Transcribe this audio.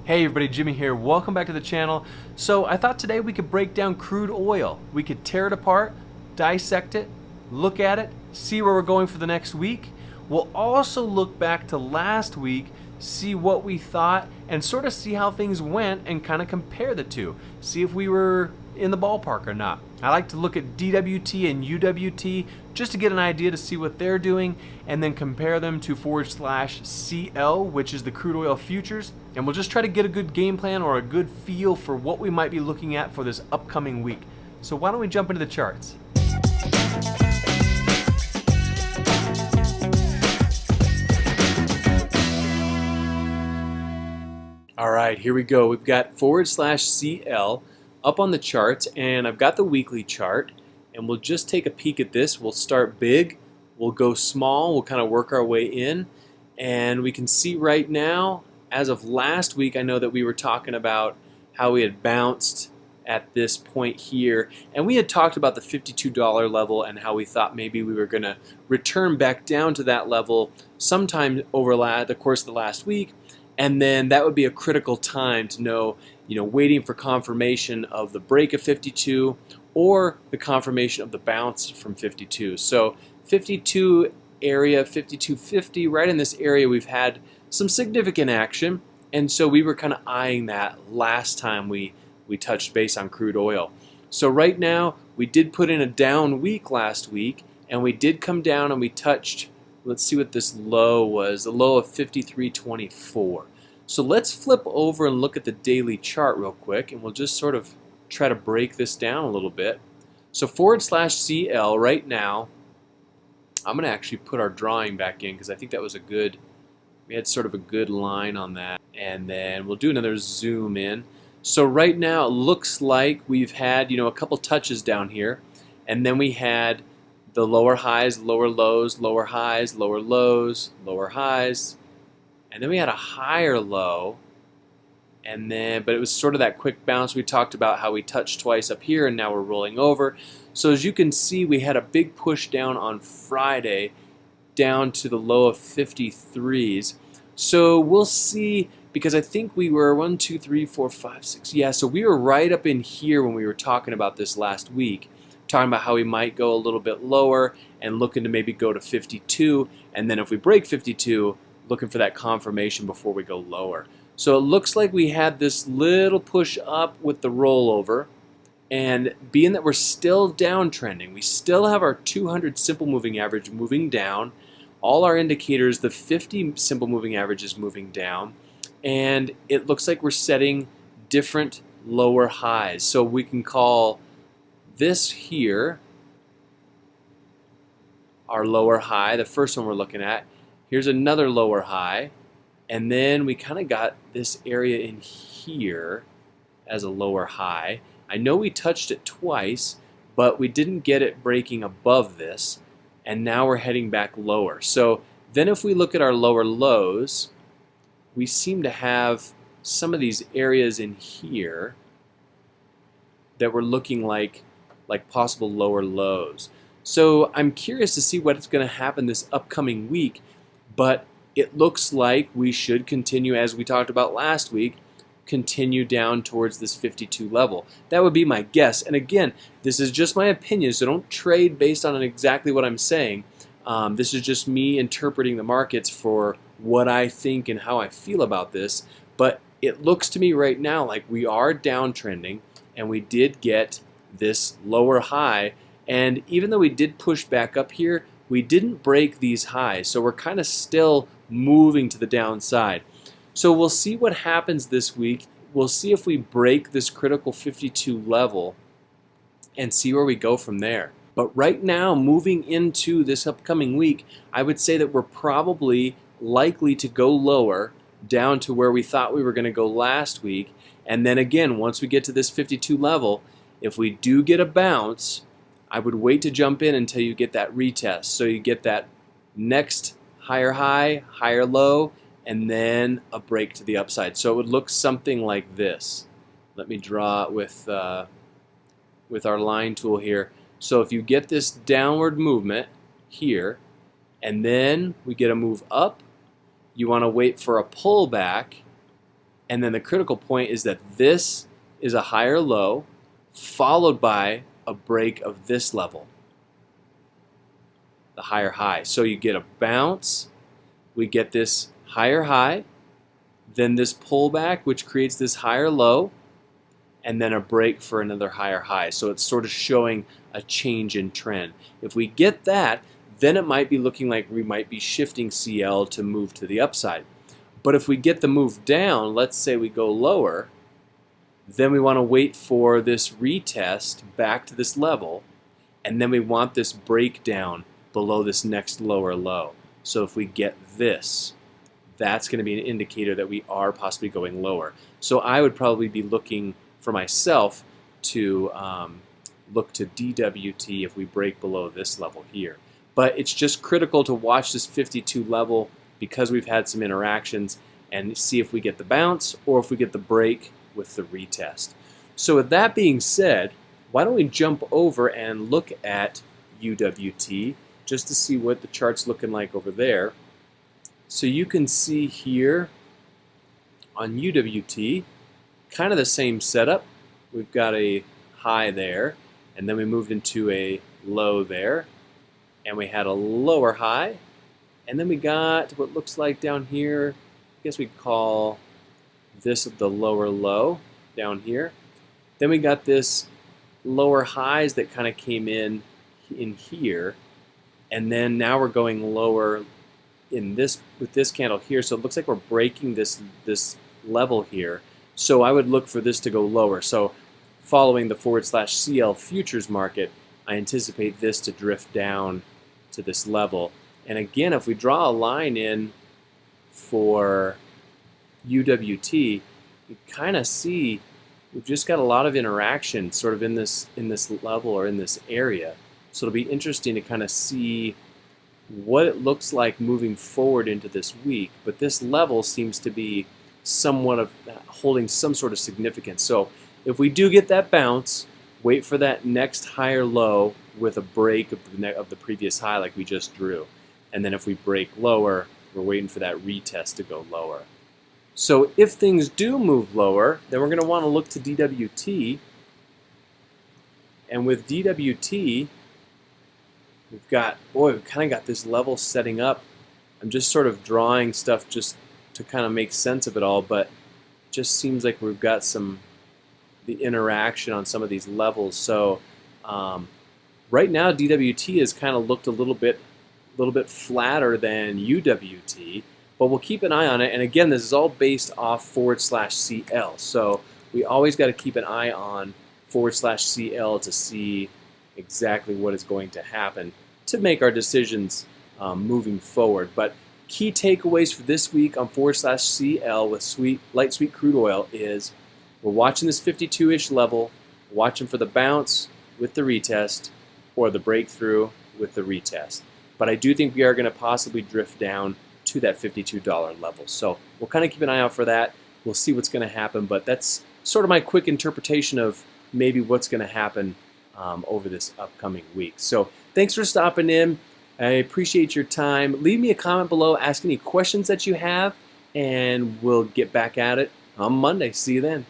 Hey everybody, Jimmy here. Welcome back to the channel. So I thought today we could break down crude oil. We could tear it apart, dissect it, look at it, see where we're going for the next week. We'll also look back to last week, see what we thought, and sort of see how things went and kind of compare the two. See if we were in the ballpark or not. I like to look at DWT and UWT just to get an idea to see what they're doing and then compare them to /CL, which is the crude oil futures. And we'll just try to get a good game plan or a good feel for what we might be looking at for this upcoming week. So why don't we jump into the charts? All right, here we go. We've got /CL up on the charts, and I've got the weekly chart, and we'll just take a peek at this. We'll start big, we'll go small, we'll kind of work our way in, and we can see right now, as of last week, I know that we were talking about how we had bounced at this point here, and we had talked about the $52 level and how we thought maybe we were going to return back down to that level sometime over the course of the last week, and then that would be a critical time to know, waiting for confirmation of the break of 52 or the confirmation of the bounce from 52. So 52 area, 52.50, right in this area we've had some significant action, and so we were kind of eyeing that last time we touched base on crude oil. So right now we did put in a down week last week, and we did come down and we touched, let's see what this low was, the low of 53.24. So let's flip over and look at the daily chart real quick, and we'll just sort of try to break this down a little bit. So /CL right now, I'm going to actually put our drawing back in because I think that was we had sort of a good line on that. And then we'll do another zoom in. So right now it looks like we've had, a couple touches down here, and then we had the lower highs, lower lows, lower highs, lower lows, lower highs, and then we had a higher low, and then, but it was sort of that quick bounce. We talked about how we touched twice up here, and now we're rolling over. So as you can see, we had a big push down on Friday, down to the low of 53s. So we'll see, because I think we were 1, 2, 3, 4, 5, 6. Yeah, so we were right up in here when we were talking about this last week, talking about how we might go a little bit lower and looking to maybe go to 52, and then if we break 52, looking for that confirmation before we go lower. So it looks like we had this little push up with the rollover, and being that we're still downtrending, we still have our 200 simple moving average moving down, all our indicators, the 50 simple moving average is moving down, and it looks like we're setting different lower highs. So we can call this here our lower high, the first one we're looking at. Here's another lower high, and then we kind of got this area in here as a lower high. I know we touched it twice, but we didn't get it breaking above this, and now we're heading back lower. So then if we look at our lower lows, we seem to have some of these areas in here that were looking like possible lower lows. So I'm curious to see what's going to happen this upcoming week, but it looks like we should continue, as we talked about last week, continue down towards this 52 level. That would be my guess. And again, this is just my opinion, so don't trade based on exactly what I'm saying. This is just me interpreting the markets for what I think and how I feel about this. But it looks to me right now like we are downtrending, and we did get this lower high. And even though we did push back up here, we didn't break these highs. So we're kind of still moving to the downside. So we'll see what happens this week. We'll see if we break this critical 52 level and see where we go from there. But right now, moving into this upcoming week, I would say that we're probably likely to go lower down to where we thought we were going to go last week. And then again, once we get to this 52 level, if we do get a bounce, I would wait to jump in until you get that retest. So you get that next higher high, higher low, and then a break to the upside. So it would look something like this. Let me draw it with our line tool here. So if you get this downward movement here, and then we get a move up, you want to wait for a pullback, And then the critical point is that this is a higher low followed by a break of this level, the higher high. So you get a bounce, we get this higher high, then this pullback which creates this higher low, and then a break for another higher high. So it's sort of showing a change in trend. If we get that, then it might be looking like we might be shifting CL to move to the upside. But if we get the move down, let's say we go lower, then we want to wait for this retest back to this level, and then we want this breakdown below this next lower low. So if we get this, that's going to be an indicator that we are possibly going lower. So I would probably be looking for myself to look to DWT if we break below this level here. But it's just critical to watch this 52 level because we've had some interactions and see if we get the bounce or if we get the break with the retest. So with that being said, why don't we jump over and look at UWT just to see what the chart's looking like over there. So you can see here on UWT, kind of the same setup. We've got a high there, and then we moved into a low there, and we had a lower high, and then we got what looks like down here, I guess we could call this the lower low down here. Then we got this lower highs that kind of came in here, and then now we're going lower in this with this candle here. So it looks like we're breaking this level here. So I would look for this to go lower. So following the /CL futures market, I anticipate this to drift down to this level. And again, if we draw a line in for UWT, you kind of see we've just got a lot of interaction sort of in this level or in this area. So it'll be interesting to kind of see what it looks like moving forward into this week. But this level seems to be somewhat of holding some sort of significance. So if we do get that bounce, wait for that next higher low with a break of the previous high like we just drew. And then if we break lower, we're waiting for that retest to go lower. So if things do move lower, then we're going to want to look to DWT. And with DWT, we've kind of got this level setting up. I'm just sort of drawing stuff just to kind of make sense of it all, but it just seems like we've got the interaction on some of these levels. So right now DWT has kind of looked a little bit flatter than UWT, but we'll keep an eye on it. And again, this is all based off /CL. So we always got to keep an eye on /CL to see exactly what is going to happen to make our decisions moving forward. But key takeaways for this week on /CL with light sweet crude oil is we're watching this 52-ish level, watching for the bounce with the retest or the breakthrough with the retest. But I do think we are going to possibly drift down to that $52 level. So we'll kind of keep an eye out for that. We'll see what's going to happen, but that's sort of my quick interpretation of maybe what's going to happen over this upcoming week. So thanks for stopping in. I appreciate your time. Leave me a comment below, ask any questions that you have, and we'll get back at it on Monday. See you then.